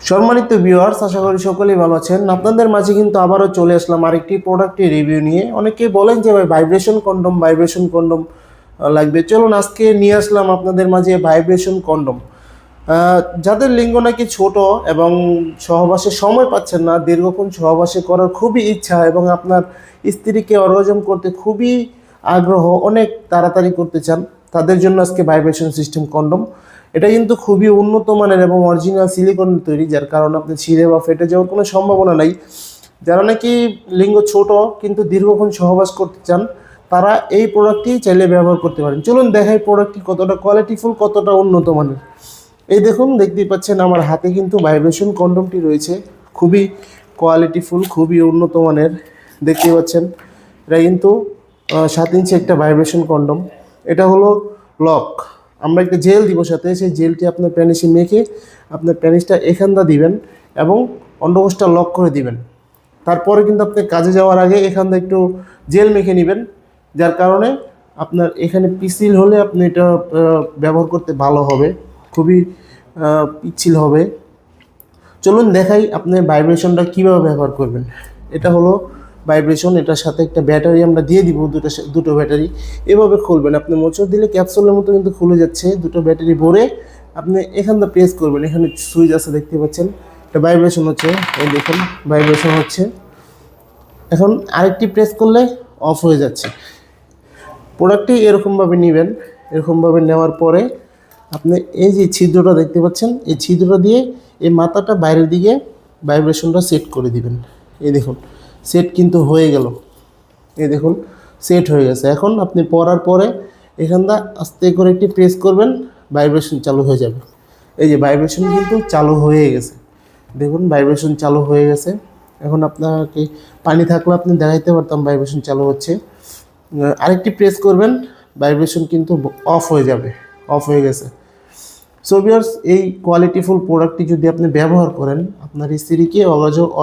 সম্মানিত ভিউয়ার্স, আশা করি সকলেই ভালো আছেন। আপনাদের মাঝে কিন্তু আবারও চলে আসলাম আরেকটি প্রোডাক্টের রিভিউ নিয়ে। অনেকেই বলেন যে ভাই ভাইব্রেশন কন্ডম লাগবে। চলুন আজকে নিয়ে আসলাম আপনাদের মাঝে ভাইব্রেশন কন্ডম। যাদের লিঙ্গ নাকি ছোট এবং সহবাসে সময় পাচ্ছেন না, দীর্ঘক্ষণ সহবাসে করার খুবই ইচ্ছা এবং আপনার স্ত্রীকে অর্গাজম করতে খুবই আগ্রহ, অনেক তাড়াতাড়ি করতে চান, তাদের জন্য আজকে ভাইব্রেশন সিস্টেম কন্ডম। এটা কিন্তু খুবই উন্নত মানের এবং অরিজিনাল সিলিকন তৈরি, যার কারণে আপনি ছিঁড়ে বা ফেটে যাওয়ার কোনো সম্ভাবনা নাই। যারা নাকি লিঙ্গ ছোট কিন্তু দীর্ঘক্ষণ সহবাস করতে চান, তারা এই প্রোডাক্টটি চাইলে ব্যবহার করতে পারেন। চলুন দেখাই প্রোডাক্টটি কতটা কোয়ালিটিফুল, কতটা উন্নত মানের। এই দেখুন, দেখতেই পাচ্ছেন আমার হাতে কিন্তু ভাইব্রেশন কন্ডমটি রয়েছে, খুবই কোয়ালিটিফুল, খুবই উন্নত মানের। দেখতেই পাচ্ছেন এটা কিন্তু 7 ইঞ্চি একটা ভাইব্রেশন কন্ডম। এটা হলো লক। আমরা একটা জেল দিব সাথে, সেই জেলটি আপনার প্যানিসে মেখে আপনার প্যানিসটা এখানটা দিবেন এবং অন্ডকোষটা লক করে দিবেন। তারপরে কিন্তু আপনি কাজে যাওয়ার আগে এখানটা একটু জেল মেখে নেবেন, যার কারণে আপনার এখানে পিছিল হলে আপনি এটা ব্যবহার করতে ভালো হবে, খুবই পিচ্ছিল হবে। চলুন দেখাই আপনি ভাইব্রেশনটা কীভাবে ব্যবহার করবেন। এটা হলো ভাইব্রেশন, এটার সাথে একটা ব্যাটারি আমরা দিয়ে দিব, দুটো ব্যাটারি। এভাবে খুলবেন, আপনি মোচড় দিলে ক্যাপসুলের মতো কিন্তু খুলে যাচ্ছে। দুটো ব্যাটারি ভরে আপনি এখানটা প্রেস করবেন, এখানে সুইচ আছে দেখতে পাচ্ছেন, এটা ভাইব্রেশন হচ্ছে, এই দেখুন ভাইব্রেশন হচ্ছে। এখন আরেকটি প্রেস করলে অফ হয়ে যাচ্ছে। প্রোডাক্টটি এরকমভাবে নেবেন, এরকমভাবে নেওয়ার পরে আপনি এই যে ছিদ্রটা দেখতে পাচ্ছেন, এই ছিদ্রটা দিয়ে এই মাথাটা বাইরের দিকে ভাইব্রেশনটা সেট করে দিবেন। এই দেখুন সেট কিন্তু হয়ে গেল, এই দেখুন সেট হয়ে গেছে। এখন আপনি পরার পরে এখানটা আস্তে করে একটি প্রেস করবেন, ভাইব্রেশন চালু হয়ে যাবে। এই যে ভাইব্রেশন কিন্তু চালু হয়ে গেছে, দেখুন ভাইব্রেশন চালু হয়ে গেছে। এখন আপনাকে পানি থাকলে আপনি দেখাইতে পারতাম ভাইব্রেশন চালু হচ্ছে। আরেকটি প্রেস করবেন, ভাইব্রেশন কিন্তু অফ হয়ে যাবে, অফ হয়ে গেছে। সো ভিউয়ার্স, এই কোয়ালিটিফুল প্রোডাক্টটি যদি আপনি ব্যবহার করেন, আপনার স্ত্রীকে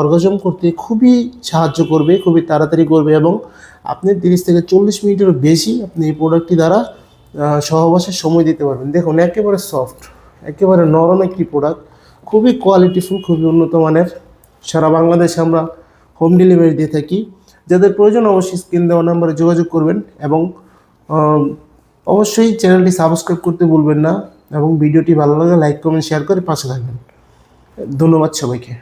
অর্গাজম করতে খুবই সাহায্য করবে, খুবই তাড়াতাড়ি করবে এবং আপনি 30 থেকে 40 মিনিটেরও বেশি আপনি এই প্রোডাক্টটি দ্বারা সহবাসের সময় দিতে পারবেন। দেখুন একেবারে সফট, একেবারে নরম একটি প্রোডাক্ট, খুবই কোয়ালিটিফুল, খুবই উন্নত মানের। সারা বাংলাদেশে আমরা হোম ডেলিভারি দিয়ে থাকি। যাদের প্রয়োজন অবশ্যই স্ক্রিন দেওয়া নাম্বারে যোগাযোগ করবেন এবং অবশ্যই চ্যানেলটি সাবস্ক্রাইব করতে ভুলবেন না এবং ভিডিওটি ভালো লাগে লাইক কমেন্ট শেয়ার করে পাশে থাকবেন। ধন্যবাদ সবাইকে।